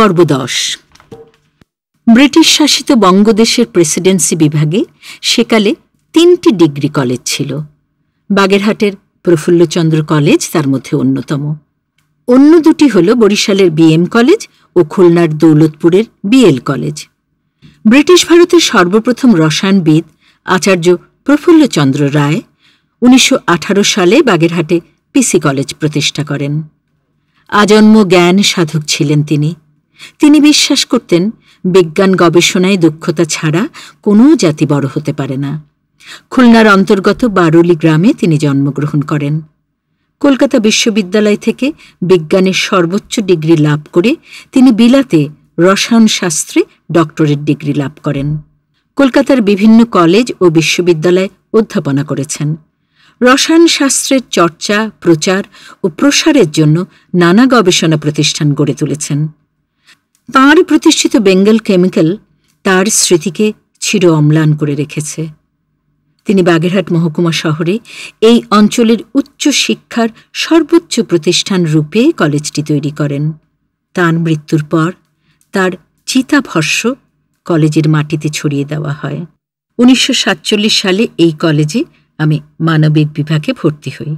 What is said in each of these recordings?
পর্ব 10। ব্রিটিশ শাসিত বঙ্গদেশের প্রেসিডেন্সি বিভাগে সেকালে 3টি ডিগ্রি কলেজ ছিল। বাগেরহাটের প্রফুল্লচন্দ্র কলেজ তার মধ্যে অন্যতম। অন্য দুটি হল বরিশালের বিএম কলেজ ও খুলনার দৌলতপুরের বিএল কলেজ। ব্রিটিশ ভারতের সর্বপ্রথম রসায়নবিদ আচার্য প্রফুল্লচন্দ্র রায় 1918 সালে বাগেরহাটে পিসি কলেজ প্রতিষ্ঠা করেন। আজন্ম জ্ঞান সাধক ছিলেন তিনি বিশ্বাস করতেন বিজ্ঞান গবেষণায় দক্ষতা ছাড়া কোনো জাতি বড় হতে পারে না। খুলনার অন্তর্গত বারুলি গ্রামে তিনি জন্মগ্রহণ করেন। কলকাতা বিশ্ববিদ্যালয় থেকে বিজ্ঞানের সর্বোচ্চ ডিগ্রি লাভ করে তিনি বিলাতে রসায়ন শাস্ত্রে ডক্টরেট ডিগ্রি লাভ করেন। কলকাতার বিভিন্ন কলেজ ও বিশ্ববিদ্যালয়ে অধ্যাপনা করেছেন। রসায়ন শাস্ত্রের চর্চা, প্রচার ও প্রসারের জন্য নানা গবেষণা প্রতিষ্ঠান গড়ে তুলেছেন। তাঁর প্রতিষ্ঠিত বেঙ্গল কেমিক্যাল তাঁর স্মৃতিকে চির অম্লান করে রেখেছে। তিনি বাগেরহাট মহকুমা শহরে এই অঞ্চলের উচ্চ শিক্ষার সর্বোচ্চ প্রতিষ্ঠান রূপে কলেজটি তৈরি করেন। তাঁর মৃত্যুর পর তাঁর চিতাভস্য কলেজের মাটিতে ছড়িয়ে দেওয়া হয়। 1947 সালে এই কলেজে আমি মানবিক বিভাগে ভর্তি হই।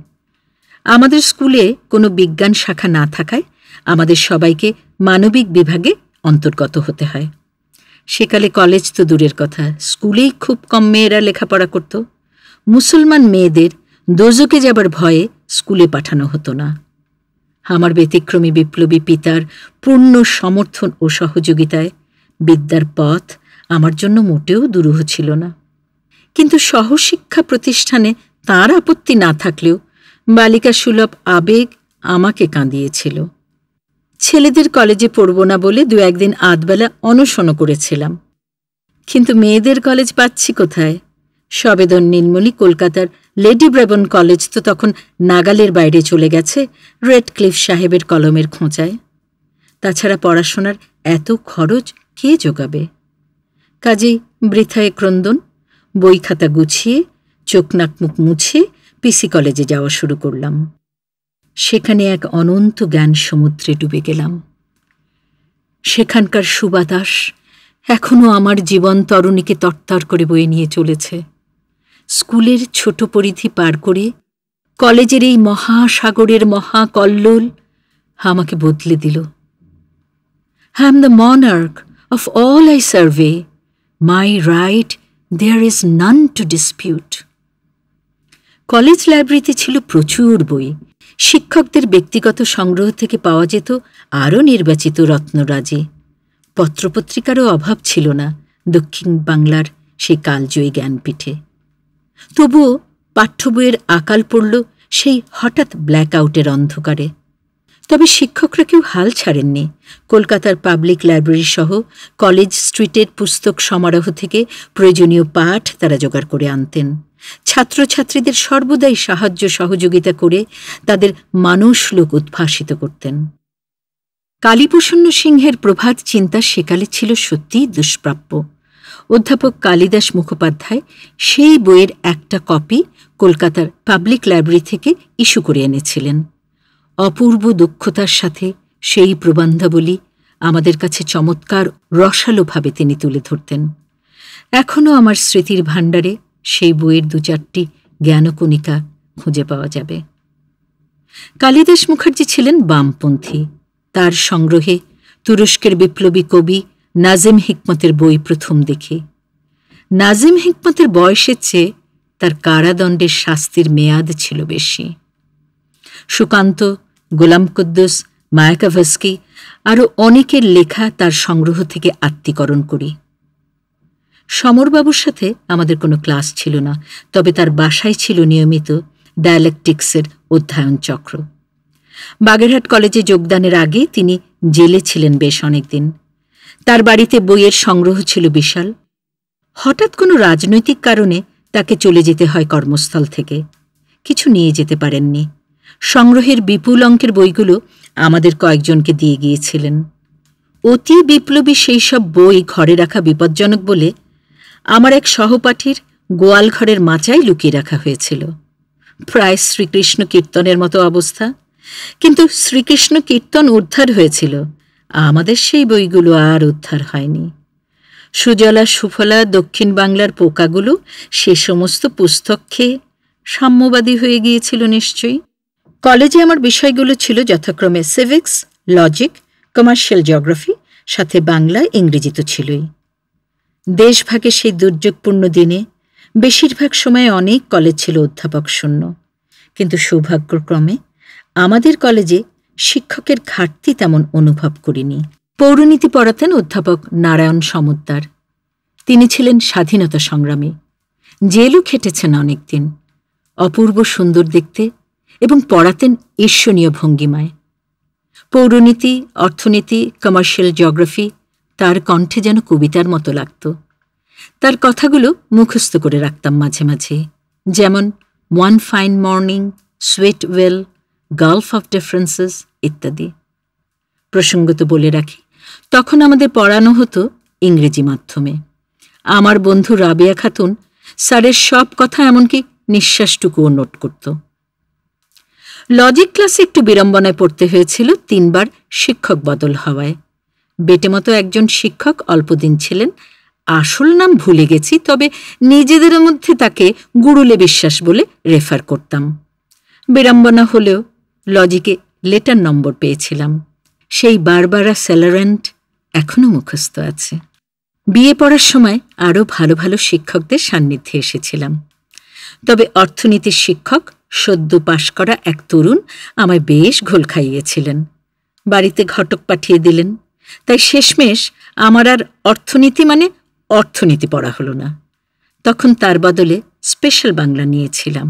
আমাদের স্কুলে কোনো বিজ্ঞান শাখা না থাকায় আমাদের সবাইকে মানবিক বিভাগে অন্তর্গত হতে হয়। সেকালে কলেজ তো দূরের কথা, স্কুলেই খুব কম মেয়েরা লেখাপড়া করত। মুসলমান মেয়েদের দোজকে যাবার ভয়ে স্কুলে পাঠানো হতো না। আমার ব্যতিক্রমী বিপ্লবী পিতার পূর্ণ সমর্থন ও সহযোগিতায় বিদ্যার পথ আমার জন্য মোটেও দুরূহ ছিল না। কিন্তু সহশিক্ষা প্রতিষ্ঠানে তাঁর আপত্তি না থাকলেও বালিকা সুলভ আবেগ আমাকে কাঁদিয়েছিল। ছেলেদের কলেজে পড়ব না বলে 2-1 দিন আধবেলা অনশনও করেছিলাম। কিন্তু মেয়েদের কলেজ পাচ্ছি কোথায়? সবেদন নীলমণি কলকাতার লেডি ব্রেবন কলেজ তো তখন নাগালের বাইরে চলে গেছে রেড ক্লিফ সাহেবের কলমের খোঁচায়। তাছাড়া পড়াশোনার এত খরচ কে যোগাবে? কাজেই বৃথায় ক্রন্দন, বই খাতা গুছিয়ে চোখ নাক মুখ মুছে পিসি কলেজে যাওয়া শুরু করলাম। সেখানে এক অনন্ত জ্ঞান সমুদ্রে ডুবে গেলাম। সেখানকার সুবাতাস এখনও আমার জীবন তরুণীকে তরতর করে বয়ে নিয়ে চলেছে। স্কুলের ছোট পরিধি পার করে কলেজের এই মহাসাগরের মহাকল্লোল আমাকে বদলে দিল। I am the monarch of all I survey. My right there is none to dispute. College লাইব্রেরিতে ছিল প্রচুর বই। শিক্ষকদের ব্যক্তিগত সংগ্রহ থেকে পাওয়া যেত আরও নির্বাচিত রত্নরাজি। পত্রপত্রিকারও অভাব ছিল না দক্ষিণ বাংলার সেই কালজয়ী জ্ঞানপীঠে। তবুও পাঠ্য বইয়ের আকাল পড়ল সেই হঠাৎ ব্ল্যাক আউটের অন্ধকারে। তবে শিক্ষকরা কেউ হাল ছাড়েননি। কলকাতার পাবলিক লাইব্রেরি সহ কলেজ স্ট্রিটের পুস্তক সমারোহ থেকে প্রয়োজনীয় পাঠ তারা জোগাড় করে আনতেন। ছাত্রছাত্রীদের সর্বদাই সাহায্য সহযোগিতা করে তাদের মানসলোক উদ্ভাসিত করতেন। কালীপ্রসন্ন সিংহের প্রভাত চিন্তা সেকালে ছিল সত্যিই দুষ্প্রাপ্য। অধ্যাপক কালিদাস মুখোপাধ্যায় সেই বইয়ের একটা কপি কলকাতার পাবলিক লাইব্রেরি থেকে ইস্যু করে এনেছিলেন। অপূর্ব দক্ষতার সাথে সেই প্রবন্ধাবলী আমাদের কাছে চমৎকার রসালোভাবে তিনি তুলে ধরতেন। এখনও আমার স্মৃতির ভাণ্ডারে সেই বইয়ের 2-4টি জ্ঞানকণিকা খুঁজে পাওয়া যাবে। কালিদাস মুখার্জি ছিলেন বামপন্থী। তার সংগ্রহে তুরস্কের বিপ্লবী কবি নাজিম হিকমতের বই প্রথম দেখি। নাজিম হিকমতের বয়সের চেয়ে তার কারাদণ্ডের শাস্তির মেয়াদ ছিল বেশি। সুকান্ত, গোলাম কুদ্দুস, মায়াকভস্কি আরও অনেকের লেখা তার সংগ্রহ থেকে আত্মীকরণ করি। সমরবাবুর সাথে আমাদের কোনো ক্লাস ছিল না, তবে তার বাসায় ছিল নিয়মিত ডায়ালেকটিক্সের অধ্যয়ন চক্র। বাগেরহাট কলেজে যোগদানের আগে তিনি জেলে ছিলেন বেশ অনেকদিন। তার বাড়িতে বইয়ের সংগ্রহ ছিল বিশাল। হঠাৎ কোনো রাজনৈতিক কারণে তাকে চলে যেতে হয় কর্মস্থল থেকে। কিছু নিয়ে যেতে পারেননি। সংগ্রহের বিপুল অঙ্কের বইগুলো আমাদের কয়েকজনকে দিয়ে গিয়েছিলেন। অতি বিপ্লবী সেই সব বই ঘরে রাখা বিপজ্জনক বলে আমার এক সহপাঠীর গোয়াল ঘরের মাচায় লুকিয়ে রাখা হয়েছিল। প্রায় শ্রীকৃষ্ণ কীর্তনের মতো অবস্থা। কিন্তু শ্রীকৃষ্ণ কীর্তন উদ্ধার হয়েছিল, আমাদের সেই বইগুলো আর উদ্ধার হয়নি। সুজলা সুফলা দক্ষিণ বাংলার পোকাগুলো সে সমস্ত পুস্তক খেয়ে সাম্যবাদী হয়ে গিয়েছিল নিশ্চয়ই। কলেজে আমার বিষয়গুলো ছিল যথাক্রমে সিভিক্স, লজিক, কমার্শিয়াল জিওগ্রাফি, সাথে বাংলা, ইংরেজি তো ছিলই। দেশভাগের সেই দুর্যোগপূর্ণ দিনে বেশিরভাগ সময় অনেক কলেজ ছিল অধ্যাপক শূন্য, কিন্তু সৌভাগ্যক্রমে আমাদের কলেজে শিক্ষকের ঘাটতি তেমন অনুভব করিনি। পৌরনীতি পড়াতেন অধ্যাপক নারায়ণ সমদ্দার। তিনি ছিলেন স্বাধীনতা সংগ্রামী, জেলও খেটেছেন অনেকদিন। অপূর্ব সুন্দর দেখতে এবং পড়াতেন ঈর্ষণীয় ভঙ্গিমায়। পৌরনীতি, অর্থনীতি, কমার্শিয়াল জিওগ্রাফি তার কণ্ঠে যেন কবিতার মতো লাগত। তার কথাগুলো মুখস্থ করে রাখতাম মাঝে মাঝে, যেমন one fine morning, sweet well, Gulf of differences ইত্যাদি। প্রসঙ্গত বলে রাখি, তখন আমাদের পড়ানো হতো ইংরেজি মাধ্যমে। আমার বন্ধু রাবেয়া খাতুন স্যারের সব কথা এমনকি নিঃশ্বাসটুকুও নোট করত। লজিক ক্লাসে একটু বিড়ম্বনায় পড়তে হয়েছিল 3 বার শিক্ষক বদল হওয়ায়। বেটেমতো একজন শিক্ষক অল্পদিন ছিলেন, আসল নাম ভুলে গেছি, তবে নিজেদের মধ্যে তাকে গুরুলে বিশ্বাস বলে রেফার করতাম। বিড়ম্বনা হলেও লজিকে লেটার নম্বর পেয়েছিলাম। সেই বারবারা সেলারেন্ট এখনও মুখস্থ আছে। বিয়ে পড়ার সময় আরও ভালো ভালো শিক্ষকদের সান্নিধ্যে এসেছিলাম, তবে অর্থনীতির শিক্ষক সদ্য পাশ করা এক তরুণ আমায় বেশ ঘোল খাইয়েছিলেন। বাড়িতে ঘটক পাঠিয়ে দিলেন, তাই শেষমেশ আমার আর অর্থনীতি পড়া হলো না। তখন তার বদলে স্পেশাল বাংলা নিয়েছিলাম।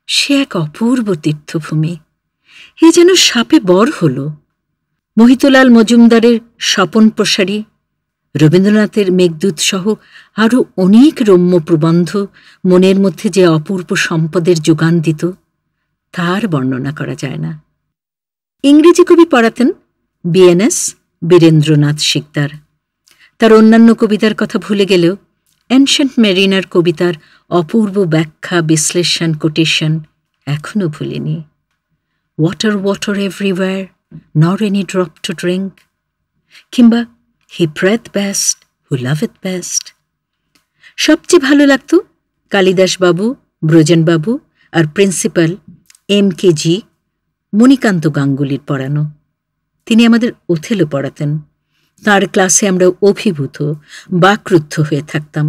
সে এক অপূর্ব তীর্থভূমি, এ যেন সাপে বর হল। মোহিতলাল মজুমদারের স্বপন প্রসারী, রবীন্দ্রনাথের মেঘদূত সহ আরও অনেক রম্য প্রবন্ধ মনের মধ্যে যে অপূর্ব সম্পদের যোগান দিত, তার বর্ণনা করা যায় না। ইংরেজি কবি পড়াতেন বিএনএস বীরেন্দ্রনাথ শিকদার। তার অন্যান্য কবিতার কথা ভুলে গেলেও অ্যানশিয়েন্ট মেরিনার কবিতার অপূর্ব ব্যাখ্যা, বিশ্লেষণ, কোটেশন এখনও ভুলিনি। ওয়াটার ওয়াটার এভরিওয়্যার, নর এনি ড্রপ টু ড্রিঙ্ক, কিংবা হি প্রেথ বেস্ট হু লাভেথ বেস্ট। সবচেয়ে ভালো লাগত কালিদাসবাবু, ব্রজনবাবু আর প্রিন্সিপাল MKG মণিকান্ত গাঙ্গুলির পড়ানো। তিনি আমাদের ওথেলো পড়াতেন। তার ক্লাসে আমরা অভিভূত, বাকরুদ্ধ হয়ে থাকতাম।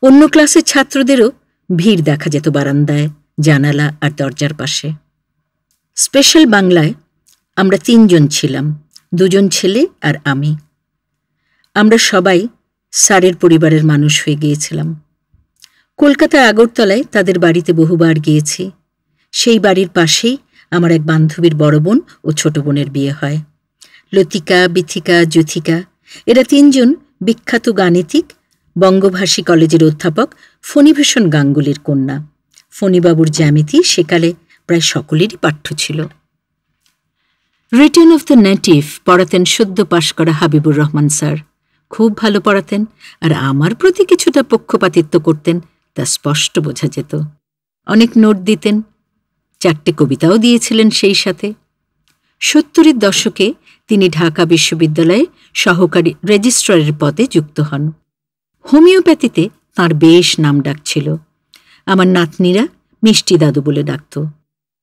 অন্য ক্লাসের ছাত্রদেরও ভিড় দেখা যেত বারান্দায়, জানালা আর দরজার পাশে। স্পেশাল বাংলায় আমরা 3 জন ছিলাম, 2 জন ছেলে আর আমি। আমরা সবাই স্যারের পরিবারের মানুষ হয়ে গিয়েছিলাম। কলকাতায় আগরতলায় তাদের বাড়িতে বহুবার গিয়েছি। সেই বাড়ির পাশেই আমার এক বান্ধবীর বড় বোন ও ছোট বোনের বিয়ে হয়। লতিকা, বিথিকা, যুথিকা এরা 3 জন বিখ্যাত গাণিতিক, বঙ্গভাষী কলেজের অধ্যাপক ফণীভূষণ গাঙ্গুলির কন্যা। ফণীবাবুর জ্যামিতি সেকালে প্রায় সকলেরই পাঠ্য ছিল। রিটার্ন অফ দ্য নেটিভ পড়াতেন সদ্য পাশ করা হাবিবুর রহমান স্যার। খুব ভালো পড়াতেন, আর আমার প্রতি কিছুটা পক্ষপাতিত্ব করতেন, তা স্পষ্ট বোঝা যেত। অনেক নোট দিতেন, 4টে কবিতাও দিয়েছিলেন সেই সাথে। 70-এর দশকে তিনি ঢাকা বিশ্ববিদ্যালয়ে সহকারী রেজিস্ট্রারের পদে যুক্ত হন। হোমিওপ্যাথিতে তাঁর বেশ নাম ডাক ছিল। আমার নাতনিরা মিষ্টি দাদু বলে ডাকত।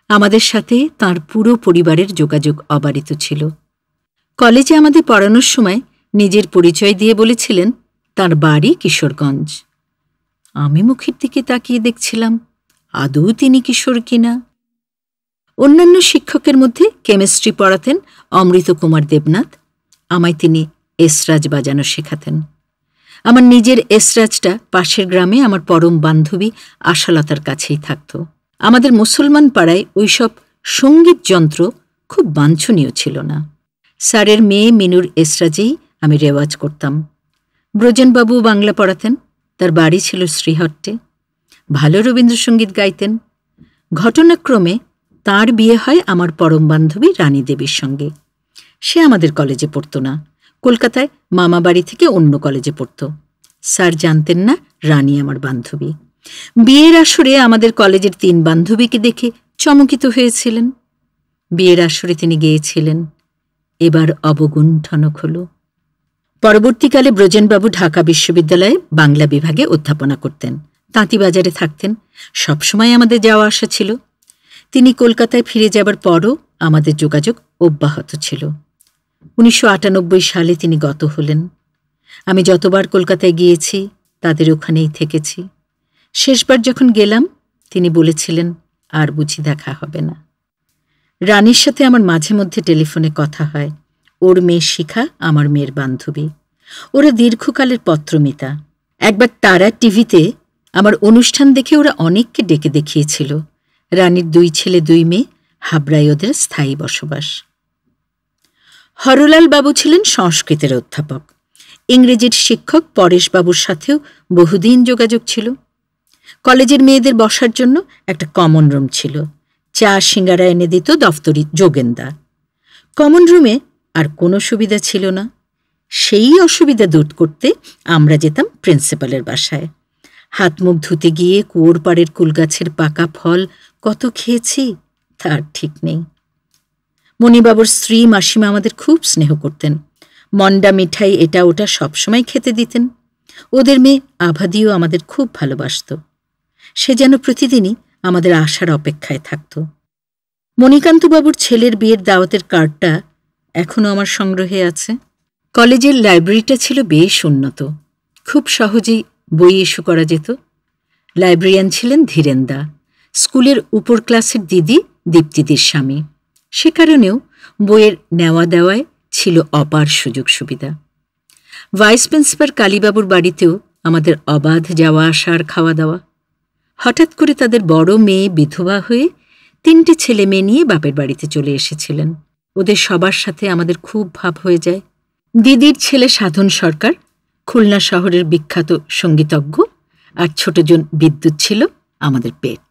আমাদের সাথে তাঁর পুরো পরিবারের যোগাযোগ অবারিত ছিল। কলেজে আমাদের পড়ানোর সময় নিজের পরিচয় দিয়ে বলেছিলেন তাঁর বাড়ি কিশোরগঞ্জ। আমি মুখের দিকে তাকিয়ে দেখছিলাম আদৌ তিনি কিশোর কিনা। অন্যান্য শিক্ষকের মধ্যে কেমিস্ট্রি পড়াতেন অমৃত কুমার দেবনাথ। আমায় তিনি এসরাজ বাজানো শেখাতেন। আমার নিজের এসরাজটা পাশের গ্রামে আমার পরম বান্ধবী আশালতার কাছেই থাকত। আমাদের মুসলমান পাড়ায় ওইসব সঙ্গীত যন্ত্র খুব বাঞ্ছনীয় ছিল না। স্যারের মেয়ে মিনুর এসরাজেই আমি রেওয়াজ করতাম। ব্রজনবাবু বাংলা পড়াতেন, তার বাড়ি ছিল শ্রীহট্টে। ভালো রবীন্দ্রসঙ্গীত গাইতেন। ঘটনাক্রমে তাঁর বিয়ে হয় আমার পরম বান্ধবী রানী দেবীর সঙ্গে। সে আমাদের কলেজে পড়ত না, কলকাতায় মামা বাড়ি থেকে অন্য কলেজে পড়ত। স্যার জানতেন না রানী আমার বান্ধবী। বিয়ের আসরে আমাদের কলেজের 3 বান্ধবীকে দেখে চমকিত হয়েছিলেন। বিয়ের আসরে তিনি গেয়েছিলেন, এবার অবগুণ্ঠনক হল। পরবর্তীকালে ব্রজেনবাবু ঢাকা বিশ্ববিদ্যালয়ে বাংলা বিভাগে অধ্যাপনা করতেন, তাঁতিবাজারে থাকতেন, সবসময় আমাদের যাওয়া আসা ছিল। তিনি কলকাতায় ফিরে যাবার পরও আমাদের যোগাযোগ অব্যাহত ছিল। 1998 সালে তিনি গত হলেন। আমি যতবার কলকাতায় গিয়েছি তাদের ওখানেই থেকেছি। শেষবার যখন গেলাম তিনি বলেছিলেন, আর বুঝি দেখা হবে না। রানীর সাথে আমার মাঝে মধ্যে টেলিফোনে কথা হয়। ওর মেয়ে শিখা আমার মেয়ের বান্ধবী। ওরা দীর্ঘকালের পত্রমিতা। একবার তারা টিভিতে আমার অনুষ্ঠান দেখে ওরা অনেককে ডেকে দেখিয়েছিল। রানীর 2 ছেলে 2 মেয়ে, হাবড়ায় ওদের স্থায়ী বসবাস। হরলাল বাবু ছিলেন সংস্কৃতের অধ্যাপক। ইংরেজির শিক্ষক পরেশবাবুর সাথেও বহুদিন যোগাযোগ ছিল। কলেজের মেয়েদের বসার জন্য একটা কমন রুম ছিল। চা সিঙ্গারা এনে দিত দফতরি যোগেন্দা। কমন রুমে আর কোনো সুবিধা ছিল না। সেই অসুবিধা দূর করতে আমরা যেতাম প্রিন্সিপালের বাসায়। হাত মুখ ধুতে গিয়ে কুয়োর পাড়ের কুলগাছের পাকা ফল কত খেয়েছি তার ঠিক নেই। মণিবাবুর স্ত্রী মাসিমা আমাদের খুব স্নেহ করতেন। মন্ডা মিঠাই এটা ওটা সবসময় খেতে দিতেন। ওদের মেয়ে আভাদিও আমাদের খুব ভালোবাসত। সে যেন প্রতিদিনই আমাদের আসার অপেক্ষায় থাকত। মণিকান্তবাবুর ছেলের বিয়ের দাওয়াতের কার্ডটা এখনও আমার সংগ্রহে আছে। কলেজের লাইব্রেরিটা ছিল বেশ উন্নত, খুব সহজেই বই ইস্যু করা যেত। লাইব্রেরিয়ান ছিলেন ধীরেন্দা, স্কুলের উপর ক্লাসের দিদি দীপ্তিদির স্বামী। সে কারণেও বইয়ের নেওয়া দেওয়ায় ছিল অপার সুযোগ সুবিধা। ভাইস প্রিন্সিপাল কালীবাবুর বাড়িতেও আমাদের অবাধ যাওয়া আসা আর খাওয়া দাওয়া। হঠাৎ করে তাদের বড় মেয়ে বিধবা হয়ে 3টে ছেলে মেয়ে নিয়ে বাপের বাড়িতে চলে এসেছিলেন। ওদের সবার সাথে আমাদের খুব ভাব হয়ে যায়। দিদির ছেলে সাধন সরকার খুলনা শহরের বিখ্যাত সঙ্গীতজ্ঞ, আর ছোটজন বিদ্যুৎ ছিল আমাদের পেট।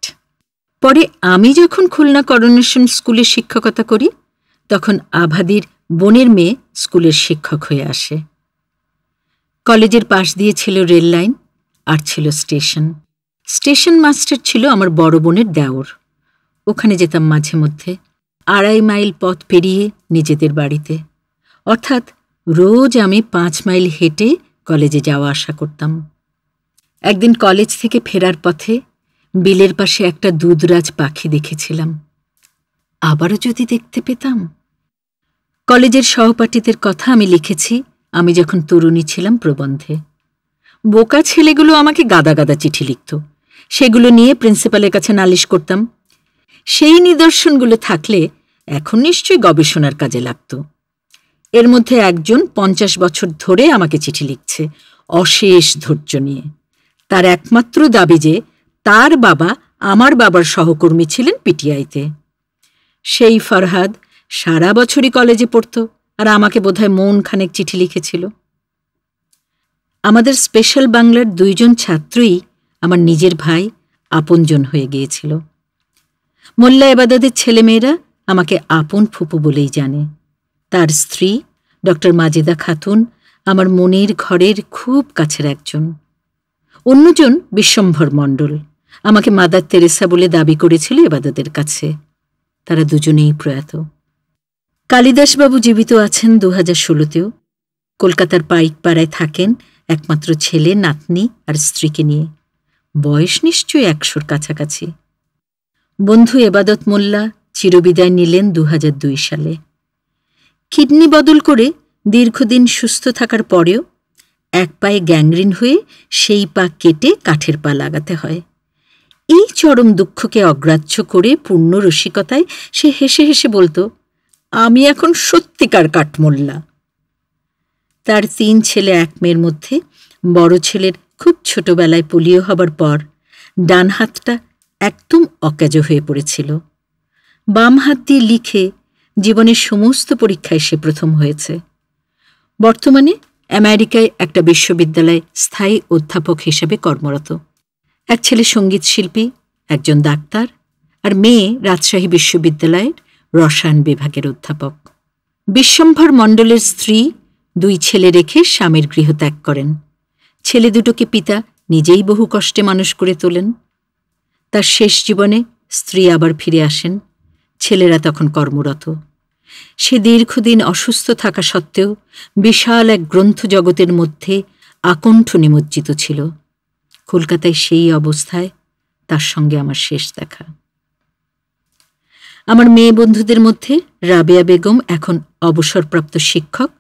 পরে আমি যখন খুলনা করোনেশন স্কুলে শিক্ষকতা করি তখন আভাদির বোনের মেয়ে স্কুলের শিক্ষক হয়ে আসে। কলেজের পাশ দিয়ে ছিল রেল লাইন আর ছিল স্টেশন। স্টেশন মাস্টার ছিল আমার বড় বোনের দেওর। ওখানে যেতাম মাঝে মধ্যে, 2.5 মাইল পথ পেরিয়ে নিজেদের বাড়িতে। অর্থাৎ রোজ আমি 5 মাইল হেঁটে কলেজে যাওয়া আসা করতাম। একদিন কলেজ থেকে ফেরার পথে বিলের পাশে একটা দুধরাজ পাখি দেখেছিলাম। আবারও যদি দেখতে পেতাম। কলেজের সহপাঠীদের কথা আমি লিখেছি আমি যখন তরুণী ছিলাম প্রবন্ধে। বোকা ছেলেগুলো আমাকে গাদা গাদা চিঠি লিখত, সেগুলো নিয়ে প্রিন্সিপালের কাছে নালিশ করতাম। সেই নিদর্শনগুলো থাকলে এখন নিশ্চয়ই গবেষণার কাজে লাগত। এর মধ্যে একজন 50 বছর ধরে আমাকে চিঠি লিখছে, অশেষ ধৈর্য নিয়ে। তার একমাত্র দাবি যে তার বাবা আমার বাবার সহকর্মী ছিলেন পিটিআইতে। সেই ফরহাদ সারা বছরই কলেজে পড়ত, আর আমাকে বোধহয় মন খানেক চিঠি লিখেছিল। আমাদের স্পেশাল বাংলার 2 জন ছাত্রই আমার নিজের ভাই, আপনজন হয়ে গিয়েছিল। মোল্লা এবাদতের ছেলেমেয়েরা আমাকে আপন ফুপু বলেই জানে। তার স্ত্রী ডক্টর মাজেদা খাতুন আমার মনের ঘরের খুব কাছের একজন। অন্যজন বিশ্বম্ভর মণ্ডল আমাকে মাদার তেরেসা বলে দাবি করেছিল এবাদতের কাছে। তারা দুজনেই প্রয়াত। কালিদাসবাবু জীবিত আছেন 2016তেও। কলকাতার পাইকপাড়ায় থাকেন একমাত্র ছেলে, নাতনি আর স্ত্রীকে নিয়ে। বয়স নিশ্চয়ই 100-র কাছাকাছি। বন্ধু এবাদত মোল্লা চিরবিদায় নিলেন 2002 সালে। কিডনি বদল করে দীর্ঘদিন সুস্থ থাকার পরেও এক পায়ে গ্যাংগ্রিন হয়ে সেই পা কেটে কাঠের পা লাগাতে হয়। এই চরম দুঃখকে অগ্রাহ্য করে পূর্ণ রসিকতায় সে হেসে হেসে বলতো, আমি এখন সত্যিকার কাঠমোল্লা। তার 3 ছেলে 1 মেয়ের মধ্যে বড় ছেলের খুব ছোটবেলায় পোলিও হবার পর ডান হাতটা একদম অকেজো হয়ে পড়েছিল। বাম হাত দিয়ে লিখে জীবনের সমস্ত পরীক্ষায় সে প্রথম হয়েছে। বর্তমানে আমেরিকায় একটা বিশ্ববিদ্যালয়ে স্থায়ী অধ্যাপক হিসেবে কর্মরত। এক ছেলে সঙ্গীত শিল্পী, একজন ডাক্তার, আর মেয়ে রাজশাহী বিশ্ববিদ্যালয়ের রসায়ন বিভাগের অধ্যাপক। বিশ্বম্ভর মণ্ডলের স্ত্রী 2 ছেলে রেখে স্বামীর গৃহত্যাগ করেন। ছেলে দুটোকে পিতা নিজেই বহু কষ্টে মানুষ করে তোলেন। তার শেষ জীবনে স্ত্রী আবার ফিরে আসেন। ছেলেরা তখন কর্মরত। সে দীর্ঘদিন অসুস্থ থাকা সত্ত্বেও বিশাল এক গ্রন্থ জগতের মধ্যে আকণ্ঠ নিমজ্জিত ছিল। কলকাতায় সেই অবস্থায় তার সঙ্গে আমার শেষ দেখা। আমার মেয়ে বন্ধুদের মধ্যে রাবেয়া বেগম এখন অবসরপ্রাপ্ত শিক্ষক,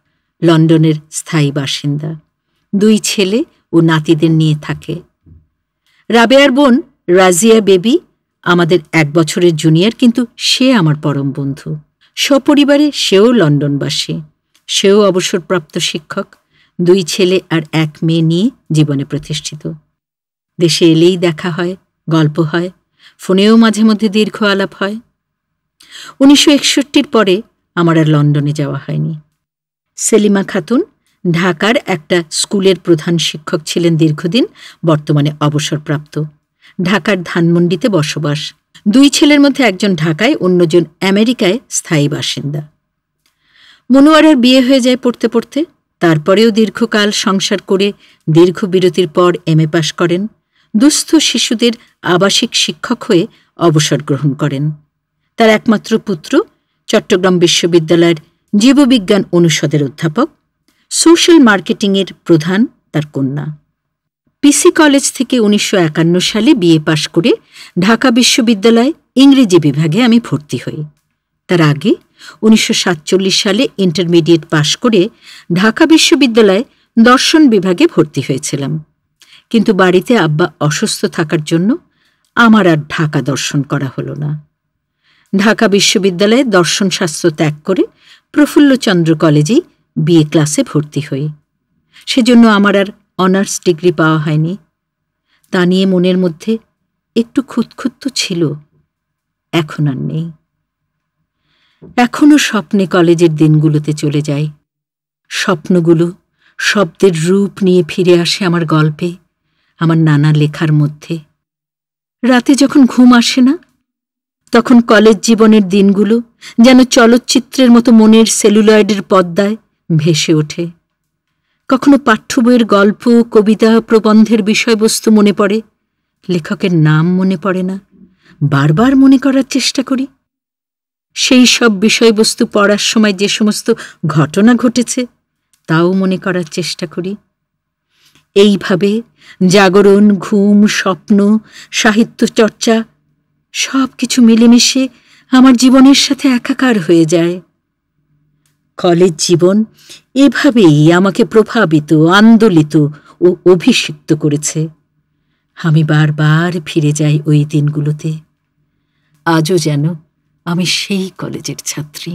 লন্ডনের স্থায়ী বাসিন্দা। 2 ছেলে ও নাতিদের নিয়ে থাকে। রাবেয়ার বোন রাজিয়া বেবি আমাদের 1 বছরের জুনিয়র, কিন্তু সে আমার পরম বন্ধু। সপরিবারে সেও লন্ডনবাসী। সেও অবসরপ্রাপ্ত শিক্ষক, 2 ছেলে আর 1 মেয়ে নিয়ে জীবনে প্রতিষ্ঠিত। দেশে এলেই দেখা হয়, গল্প হয়, ফোনেও মাঝে মধ্যে দীর্ঘ আলাপ হয়। 1961 পরে আমার আর লন্ডনে যাওয়া হয়নি। সেলিমা খাতুন ঢাকার একটা স্কুলের প্রধান শিক্ষক ছিলেন দীর্ঘদিন, বর্তমানে অবসরপ্রাপ্ত। ঢাকার ধানমন্ডিতে বসবাস। 2 ছেলের মধ্যে একজন ঢাকায়, অন্যজন আমেরিকায় স্থায়ী বাসিন্দা। মনোয়ারার বিয়ে হয়ে যায় পড়তে পড়তে। তারপরেও দীর্ঘকাল সংসার করে দীর্ঘ বিরতির পর MA পাশ করেন। দুস্থ শিশুদের আবাসিক শিক্ষক হয়ে অবসর গ্রহণ করেন। তার একমাত্র পুত্র চট্টগ্রাম বিশ্ববিদ্যালয়ের জীববিজ্ঞান অনুষদের অধ্যাপক, সোশ্যাল মার্কেটিংয়ের প্রধান তার কন্যা। পিসি কলেজ থেকে 1951 সালে BA পাশ করে ঢাকা বিশ্ববিদ্যালয়ে ইংরেজি বিভাগে আমি ভর্তি হই। তার আগে 1947 সালে ইন্টারমিডিয়েট পাশ করে ঢাকা বিশ্ববিদ্যালয়ে দর্শন বিভাগে ভর্তি হয়েছিলাম। কিন্তু বাড়িতে আব্বা অসুস্থ থাকার জন্য আমার আর ঢাকা দর্শন করা হলো না। ঢাকা বিশ্ববিদ্যালয়ে দর্শনশাস্ত্র ত্যাগ করে প্রফুল্লচন্দ্র কলেজেই BA ক্লাসে ভর্তি হই। সেজন্য আমার আর অনার্স ডিগ্রি পাওয়া হয়নি। তা নিয়ে মনের মধ্যে একটু খুঁতখুঁত তো ছিল, এখন আর নেই। এখনো স্বপ্নে কলেজের দিনগুলোতে চলে যাই। স্বপ্নগুলো শব্দের রূপ নিয়ে ফিরে আসে আমার গল্পে, আমার নানা লেখার মধ্যে। রাতে যখন ঘুম আসে না, তখন কলেজ জীবনের দিনগুলো যেন চলচ্চিত্রের মতো মনের সেলুলয়েডের পর্দায় ভেসে ওঠে। কখনো পাঠ্য বইয়ের গল্প, কবিতা, প্রবন্ধের বিষয়বস্তু মনে পড়ে, লেখকের নাম মনে পড়ে না। বারবার মনে করার চেষ্টা করি। সেই সব বিষয়বস্তু পড়ার সময় যে সমস্ত ঘটনা ঘটেছে তাও মনে করার চেষ্টা করি। এইভাবে জাগরণ, ঘুম, স্বপ্ন, সাহিত্য চর্চা সব কিছু মিলেমিশে আমার জীবনের সাথে একাকার হয়ে যায়। কলেজ জীবন এভাবেই আমাকে প্রভাবিত, আন্দোলিত ও অভিষিক্ত করেছে। আমি বারবার ফিরে যাই ওই দিনগুলোতে। আজও যেন আমি সেই কলেজের ছাত্রী।